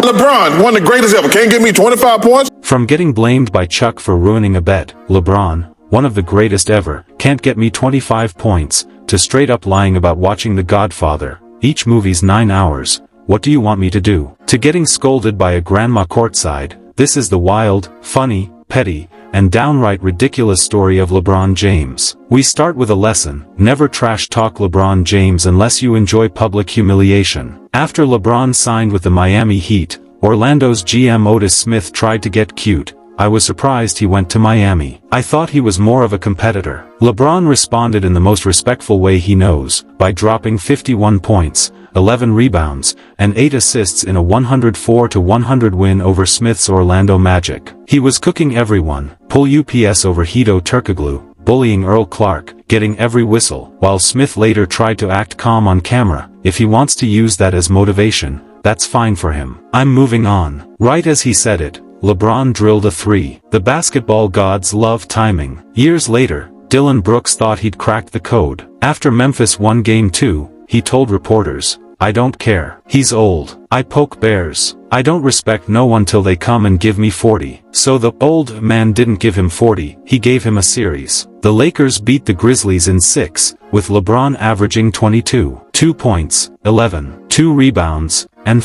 LeBron, one of the greatest ever, can't give me 25 points? From getting blamed by Chuck for ruining a bet, LeBron, one of the greatest ever, can't get me 25 points, to straight up lying about watching The Godfather. Each movie's 9 hours. What do you want me to do? To getting scolded by a grandma courtside. This is the wild, funny, petty, and downright ridiculous story of LeBron James. We start with a lesson: never trash talk LeBron James unless you enjoy public humiliation. After LeBron signed with the Miami Heat, Orlando's GM Otis Smith tried to get cute. I was surprised he went to Miami. I thought he was more of a competitor. LeBron responded in the most respectful way he knows, by dropping 51 points, 11 rebounds, and 8 assists in a 104-100 win over Smith's Orlando Magic. He was cooking everyone, pull UPS over Hedo Turkoglu, bullying Earl Clark, getting every whistle, while Smith later tried to act calm on camera. If he wants to use that as motivation, that's fine for him. I'm moving on. Right as he said it, LeBron drilled a 3. The basketball gods love timing. Years later, Dylan Brooks thought he'd cracked the code. After Memphis won Game 2, he told reporters, "I don't care. He's old. I poke bears. I don't respect no one till they come and give me 40. So the old man didn't give him 40, he gave him a series. The Lakers beat the Grizzlies in 6, with LeBron averaging 22, 2 points, 11, 2 rebounds, and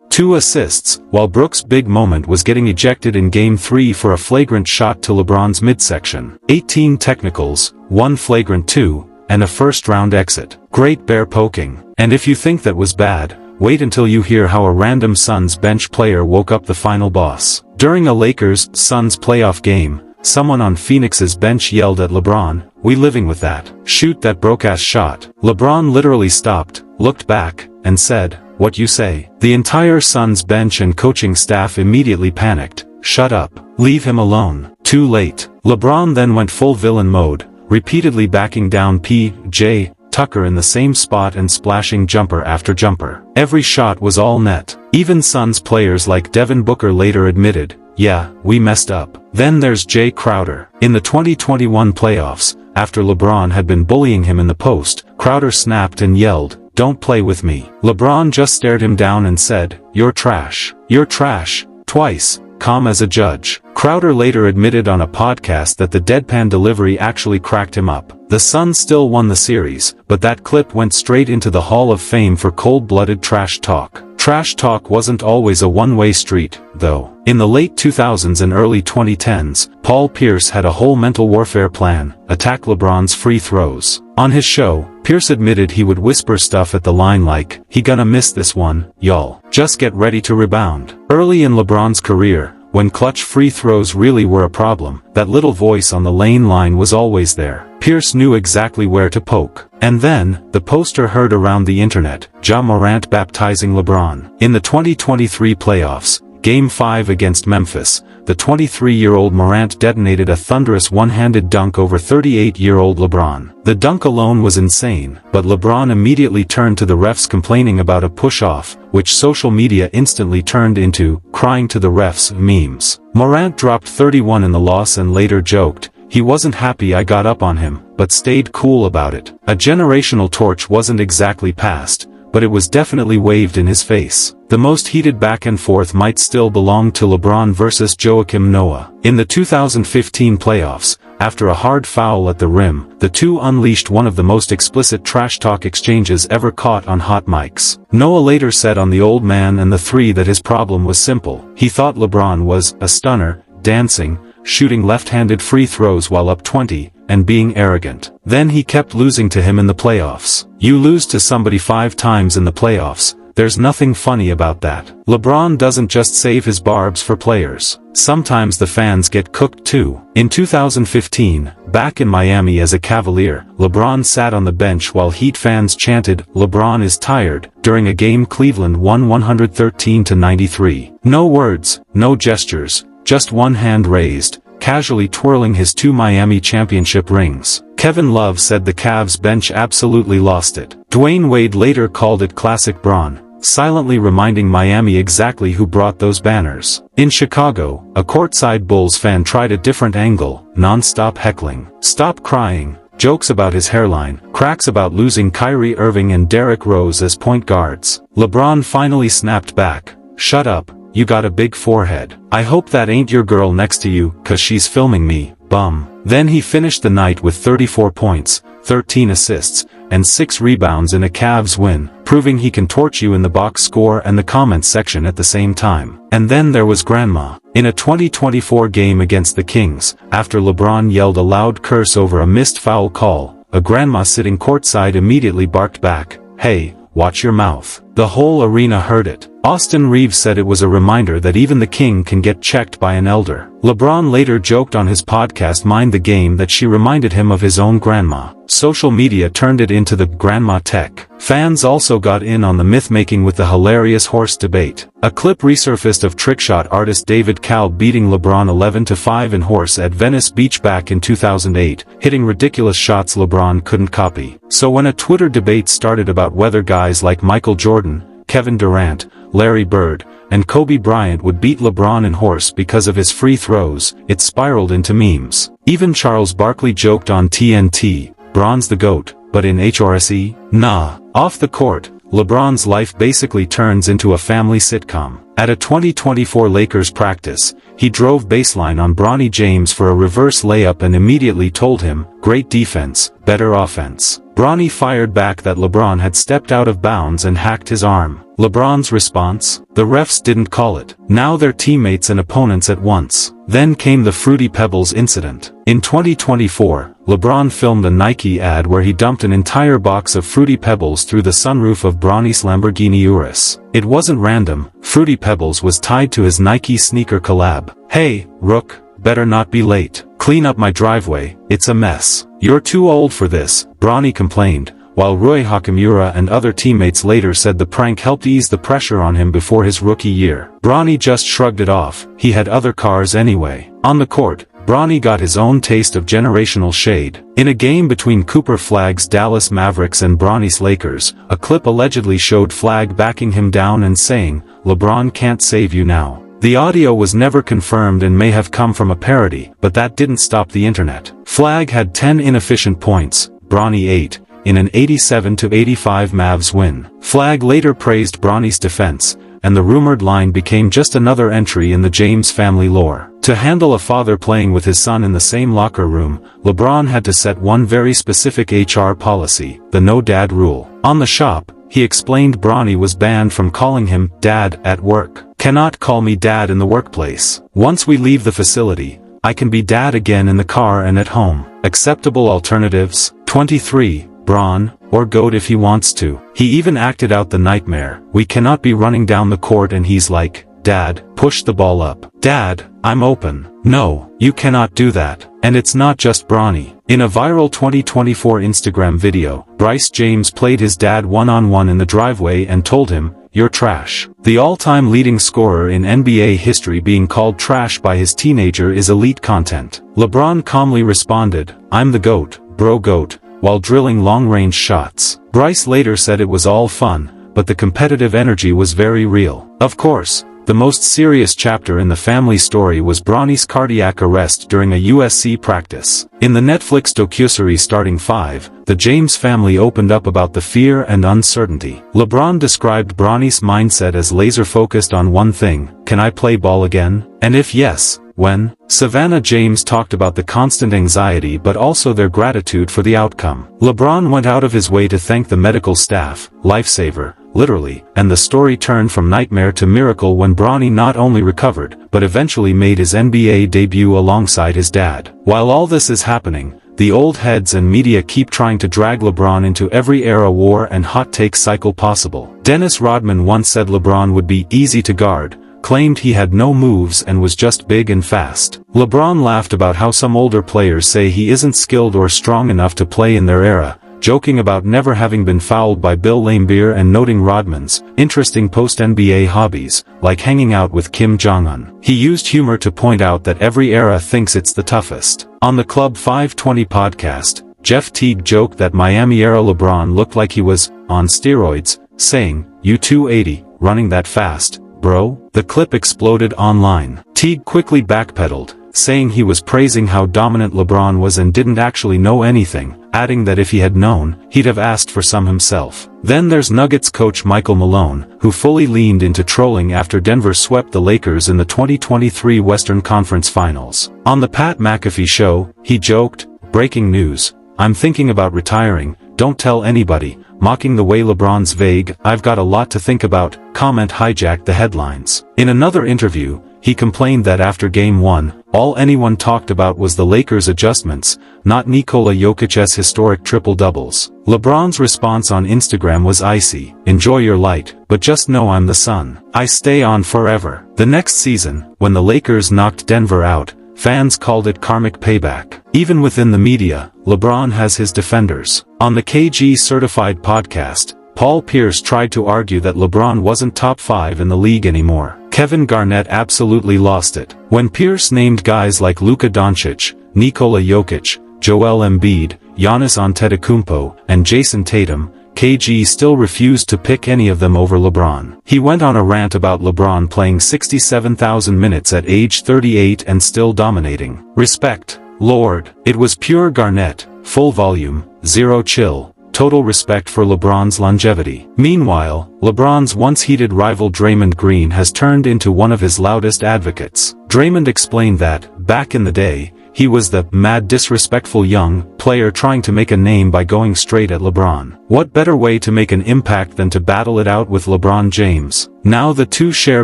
2 assists, while Brooks' big moment was getting ejected in Game 3 for a flagrant shot to LeBron's midsection. 18 technicals, 1 flagrant 2, and a first-round exit. Great bear poking. And if you think that was bad, wait until you hear how a random Suns bench player woke up the final boss. During a Lakers-Suns playoff game, someone on Phoenix's bench yelled at LeBron, "We living with that. Shoot that broke-ass shot." LeBron literally stopped, looked back, and said, "What you say?" The entire Suns bench and coaching staff immediately panicked. "Shut up. Leave him alone." Too late. LeBron then went full villain mode, repeatedly backing down P.J. Tucker in the same spot and splashing jumper after jumper. Every shot was all net. Even Suns players like Devin Booker later admitted, "Yeah, we messed up." Then there's Jay Crowder. In the 2021 playoffs, after LeBron had been bullying him in the post, Crowder snapped and yelled, "Don't play with me." LeBron just stared him down and said, "You're trash. You're trash," twice, calm as a judge. Crowder later admitted on a podcast that the deadpan delivery actually cracked him up. The Suns still won the series, but that clip went straight into the Hall of Fame for cold-blooded trash talk. Trash talk wasn't always a one-way street, though. In the late 2000s and early 2010s, Paul Pierce had a whole mental warfare plan: attack LeBron's free throws. On his show, Pierce admitted he would whisper stuff at the line like, "He gonna miss this one, y'all. Just get ready to rebound." Early in LeBron's career, when clutch free throws really were a problem, that little voice on the lane line was always there. Pierce knew exactly where to poke. And then, the poster heard around the internet, Ja Morant baptizing LeBron. In the 2023 playoffs, Game 5 against Memphis, the 23-year-old Morant detonated a thunderous one-handed dunk over 38-year-old LeBron. The dunk alone was insane, but LeBron immediately turned to the refs complaining about a push-off, which social media instantly turned into crying to the refs memes. Morant dropped 31 in the loss and later joked, "He wasn't happy I got up on him, but stayed cool about it." A generational torch wasn't exactly passed, but it was definitely waved in his face. The most heated back and forth might still belong to LeBron versus Joakim Noah. In the 2015 playoffs, after a hard foul at the rim, the two unleashed one of the most explicit trash talk exchanges ever caught on hot mics. Noah later said on The Old Man and the Three that his problem was simple. He thought LeBron was a stunner, dancing, shooting left-handed free throws while up 20, and being arrogant. Then he kept losing to him in the playoffs. You lose to somebody 5 times in the playoffs, there's nothing funny about that. LeBron doesn't just save his barbs for players. Sometimes the fans get cooked too. In 2015, back in Miami as a Cavalier, LeBron sat on the bench while Heat fans chanted, "LeBron is tired," during a game Cleveland won 113-93. No words, no gestures, just one hand raised, casually twirling his 2 Miami championship rings. Kevin Love said the Cavs bench absolutely lost it. Dwayne Wade later called it classic Bron, silently reminding Miami exactly who brought those banners. In Chicago, a courtside Bulls fan tried a different angle, non-stop heckling. "Stop crying," jokes about his hairline, cracks about losing Kyrie Irving and Derrick Rose as point guards. LeBron finally snapped back, shut up, you got a big forehead. I hope that ain't your girl next to you, 'cause she's filming me, bum. Then he finished the night with 34 points, 13 assists, and 6 rebounds in a Cavs win, proving he can torch you in the box score and the comments section at the same time. And then there was Grandma. In a 2024 game against the Kings, after LeBron yelled a loud curse over a missed foul call, a grandma sitting courtside immediately barked back, "Hey, watch your mouth." The whole arena heard it. Austin Reeves said it was a reminder that even the king can get checked by an elder. LeBron later joked on his podcast Mind the Game that she reminded him of his own grandma. Social media turned it into the grandma tech. Fans also got in on the myth-making with the hilarious horse debate. A clip resurfaced of trickshot artist David Cal beating LeBron 11-5 in horse at Venice Beach back in 2008, hitting ridiculous shots LeBron couldn't copy. So when a Twitter debate started about whether guys like Michael Jordan, Kevin Durant, Larry Bird, and Kobe Bryant would beat LeBron in horse because of his free throws, it spiraled into memes. Even Charles Barkley joked on TNT, "Bron's the GOAT, but in HRSE? Nah." Off the court, LeBron's life basically turns into a family sitcom. At a 2024 Lakers practice, he drove baseline on Bronny James for a reverse layup and immediately told him, "Great defense, better offense." Bronny fired back that LeBron had stepped out of bounds and hacked his arm. LeBron's response? The refs didn't call it. Now they're teammates and opponents at once. Then came the Fruity Pebbles incident. In 2024, LeBron filmed a Nike ad where he dumped an entire box of Fruity Pebbles through the sunroof of Bronny's Lamborghini Urus. It wasn't random, Fruity Pebbles was tied to his Nike sneaker collab. "Hey, Rook, better not be late. Clean up my driveway, it's a mess." "You're too old for this," Bronny complained, while Rui Hachimura and other teammates later said the prank helped ease the pressure on him before his rookie year. Bronny just shrugged it off, he had other cars anyway. On the court, Bronny got his own taste of generational shade. In a game between Cooper Flagg's Dallas Mavericks and Bronny's Lakers, a clip allegedly showed Flagg backing him down and saying, "LeBron can't save you now." The audio was never confirmed and may have come from a parody, but that didn't stop the internet. Flagg had 10 inefficient points, Bronny 8, in an 87-85 Mavs win. Flagg later praised Bronny's defense, and the rumored line became just another entry in the James family lore. To handle a father playing with his son in the same locker room, LeBron had to set one very specific HR policy, the no dad rule. On the shop, he explained Bronny was banned from calling him dad at work. "Cannot call me dad in the workplace. Once we leave the facility, I can be dad again in the car and at home." Acceptable alternatives? 23, Bron, or GOAT if he wants to. He even acted out the nightmare. "We cannot be running down the court and he's like, 'Dad, push the ball up.' 'Dad, I'm open.' No, you cannot do that." And it's not just Bronny. In a viral 2024 Instagram video, Bryce James played his dad one-on-one in the driveway and told him, "You're trash." The all-time leading scorer in NBA history being called trash by his teenager is elite content. LeBron calmly responded, "I'm the GOAT, bro GOAT," while drilling long-range shots. Bryce later said it was all fun, but the competitive energy was very real. Of course, the most serious chapter in the family story was Bronny's cardiac arrest during a USC practice. In the Netflix docuseries Starting 5, the James family opened up about the fear and uncertainty. LeBron described Bronny's mindset as laser-focused on one thing: "Can I play ball again? And if yes, when?" Savannah James talked about the constant anxiety but also their gratitude for the outcome. LeBron went out of his way to thank the medical staff, lifesaver, literally, and the story turned from nightmare to miracle when Bronny not only recovered, but eventually made his NBA debut alongside his dad. While all this is happening, the old heads and media keep trying to drag LeBron into every era war and hot take cycle possible. Dennis Rodman once said LeBron would be easy to guard, claimed he had no moves and was just big and fast. LeBron laughed about how some older players say he isn't skilled or strong enough to play in their era, joking about never having been fouled by Bill Laimbeer and noting Rodman's interesting post-NBA hobbies, like hanging out with Kim Jong-un. He used humor to point out that every era thinks it's the toughest. On the Club 520 podcast, Jeff Teague joked that Miami-era LeBron looked like he was on steroids, saying, "You 280, running that fast, bro?" The clip exploded online. Teague quickly backpedaled, saying he was praising how dominant LeBron was and didn't actually know anything, adding that if he had known, he'd have asked for some himself. Then there's Nuggets coach Michael Malone, who fully leaned into trolling after Denver swept the Lakers in the 2023 Western Conference Finals. On the Pat McAfee show, he joked, "Breaking news, I'm thinking about retiring, don't tell anybody," mocking the way LeBron's vague, "I've got a lot to think about" comment hijacked the headlines. In another interview, he complained that after Game 1, all anyone talked about was the Lakers' adjustments, not Nikola Jokic's historic triple-doubles. LeBron's response on Instagram was icy, "Enjoy your light, but just know I'm the sun. I stay on forever." The next season, when the Lakers knocked Denver out, fans called it karmic payback. Even within the media, LeBron has his defenders. On the KG Certified podcast, Paul Pierce tried to argue that LeBron wasn't top 5 in the league anymore. Kevin Garnett absolutely lost it. When Pierce named guys like Luka Doncic, Nikola Jokic, Joel Embiid, Giannis Antetokounmpo, and Jason Tatum, KG still refused to pick any of them over LeBron. He went on a rant about LeBron playing 67,000 minutes at age 38 and still dominating. Respect, Lord. It was pure Garnett, full volume, zero chill. Total respect for LeBron's longevity. Meanwhile, LeBron's once heated rival Draymond Green has turned into one of his loudest advocates. Draymond explained that, back in the day, he was the mad disrespectful young player trying to make a name by going straight at LeBron. What better way to make an impact than to battle it out with LeBron James? Now the two share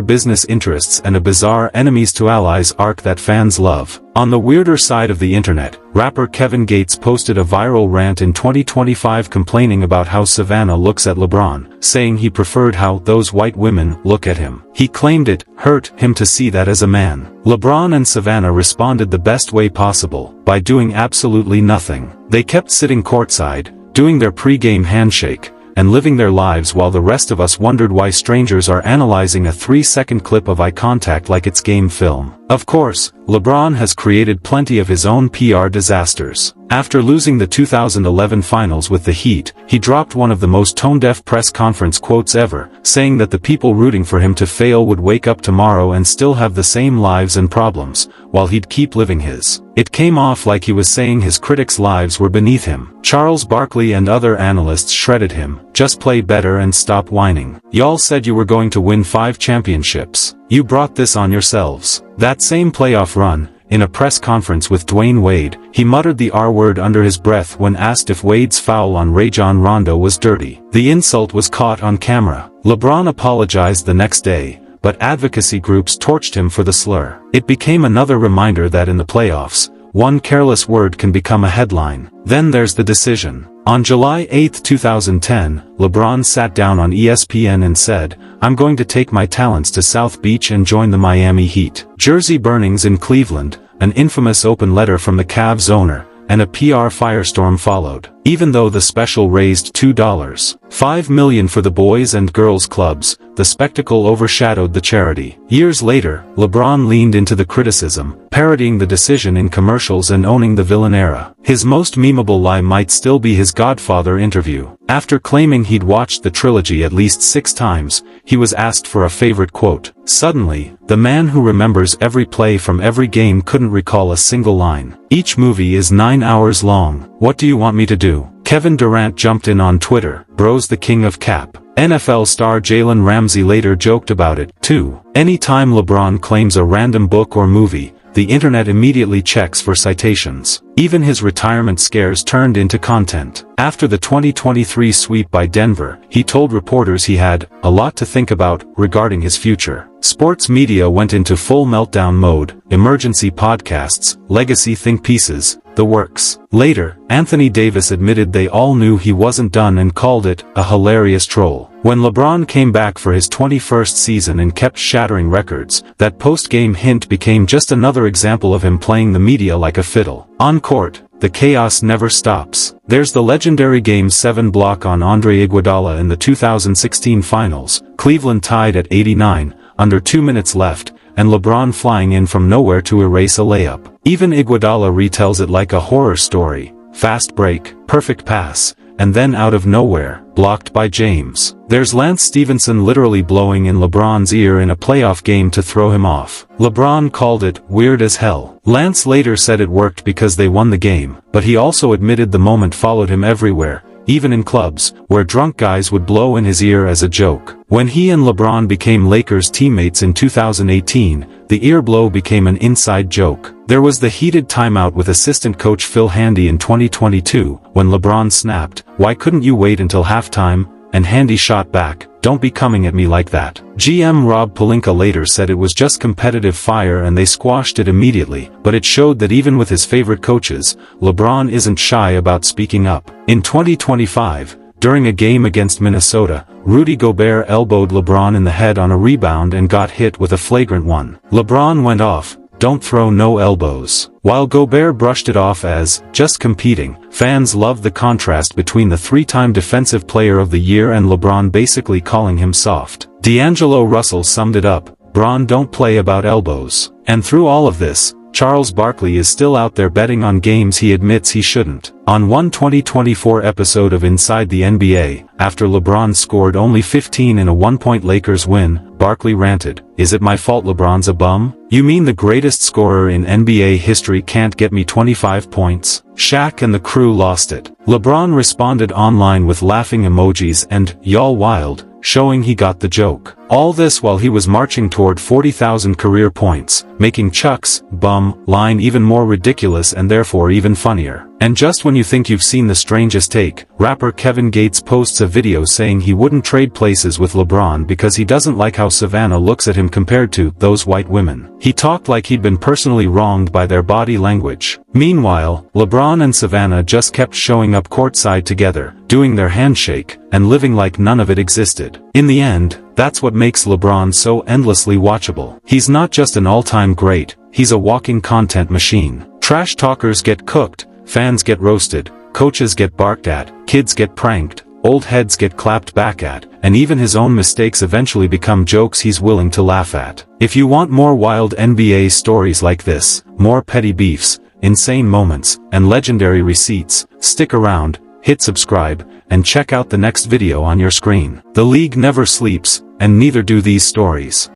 business interests and a bizarre enemies to allies arc that fans love. On the weirder side of the internet, rapper Kevin Gates posted a viral rant in 2025 complaining about how Savannah looks at LeBron, saying he preferred how those white women look at him. He claimed it hurt him to see that as a man. LeBron and Savannah responded the best way possible, by doing absolutely nothing. They kept sitting courtside, doing their pre-game handshake, and living their lives while the rest of us wondered why strangers are analyzing a 3-second clip of eye contact like it's game film. Of course, LeBron has created plenty of his own PR disasters. After losing the 2011 finals with the Heat, he dropped one of the most tone-deaf press conference quotes ever, saying that the people rooting for him to fail would wake up tomorrow and still have the same lives and problems, while he'd keep living his. It came off like he was saying his critics' lives were beneath him. Charles Barkley and other analysts shredded him, "Just play better and stop whining. Y'all said you were going to win 5 championships. You brought this on yourselves." That same playoff run, in a press conference with Dwayne Wade, he muttered the R-word under his breath when asked if Wade's foul on Rajon Rondo was dirty. The insult was caught on camera. LeBron apologized the next day, but advocacy groups torched him for the slur. It became another reminder that in the playoffs, one careless word can become a headline. Then there's the decision. On July 8, 2010, LeBron sat down on ESPN and said, "I'm going to take my talents to South Beach and join the Miami Heat." Jersey burnings in Cleveland, an infamous open letter from the Cavs owner, and a PR firestorm followed. Even though the special raised $2.5 million for the boys and girls clubs, the spectacle overshadowed the charity. Years later, LeBron leaned into the criticism, parodying the decision in commercials and owning the villain era. His most memeable lie might still be his Godfather interview. After claiming he'd watched the trilogy at least 6 times, he was asked for a favorite quote. Suddenly, the man who remembers every play from every game couldn't recall a single line. "Each movie is 9 hours long. What do you want me to do?" Kevin Durant jumped in on Twitter, "Bro's the king of cap." NFL star Jalen Ramsey later joked about it, too. Anytime LeBron claims a random book or movie, the internet immediately checks for citations. Even his retirement scares turned into content. After the 2023 sweep by Denver, he told reporters he had a lot to think about regarding his future. Sports media went into full meltdown mode, emergency podcasts, legacy think pieces, the works. Later, Anthony Davis admitted they all knew he wasn't done and called it a hilarious troll. When LeBron came back for his 21st season and kept shattering records, that post-game hint became just another example of him playing the media like a fiddle. On court, the chaos never stops. There's the legendary Game 7 block on Andre Iguodala in the 2016 Finals, Cleveland tied at 89, under 2 minutes left, and LeBron flying in from nowhere to erase a layup. Even Iguodala retells it like a horror story. Fast break, perfect pass, and then out of nowhere, blocked by James. There's Lance Stevenson literally blowing in LeBron's ear in a playoff game to throw him off. LeBron called it weird as hell. Lance later said it worked because they won the game, but he also admitted the moment followed him everywhere, even in clubs, where drunk guys would blow in his ear as a joke. When he and LeBron became Lakers teammates in 2018, the ear blow became an inside joke. There was the heated timeout with assistant coach Phil Handy in 2022, when LeBron snapped, "Why couldn't you wait until halftime?" and Handy shot back, "Don't be coming at me like that." GM Rob Pelinka later said it was just competitive fire and they squashed it immediately, but it showed that even with his favorite coaches, LeBron isn't shy about speaking up. In 2025, during a game against Minnesota, Rudy Gobert elbowed LeBron in the head on a rebound and got hit with a flagrant one. LeBron went off, "Don't throw no elbows." While Gobert brushed it off as just competing, fans loved the contrast between the three-time Defensive Player of the Year and LeBron basically calling him soft. D'Angelo Russell summed it up, "Bron don't play about elbows." And through all of this, Charles Barkley is still out there betting on games he admits he shouldn't. On one 2024 episode of Inside the NBA, after LeBron scored only 15 in a one-point Lakers win, Barkley ranted, "Is it my fault LeBron's a bum? You mean the greatest scorer in NBA history can't get me 25 points? Shaq and the crew lost it." LeBron responded online with laughing emojis and, "Y'all wild," showing he got the joke. All this while he was marching toward 40,000 career points, making Chuck's bum line even more ridiculous and therefore even funnier. And just when you think you've seen the strangest take, rapper Kevin Gates posts a video saying he wouldn't trade places with LeBron because he doesn't like how Savannah looks at him compared to those white women. He talked like he'd been personally wronged by their body language. Meanwhile, LeBron and Savannah just kept showing up courtside together, doing their handshake, and living like none of it existed. In the end, that's what makes LeBron so endlessly watchable. He's not just an all-time great, he's a walking content machine. Trash talkers get cooked, fans get roasted, coaches get barked at, kids get pranked, old heads get clapped back at, and even his own mistakes eventually become jokes he's willing to laugh at. If you want more wild NBA stories like this, more petty beefs, insane moments, and legendary receipts, stick around, hit subscribe, and check out the next video on your screen. The league never sleeps, and neither do these stories.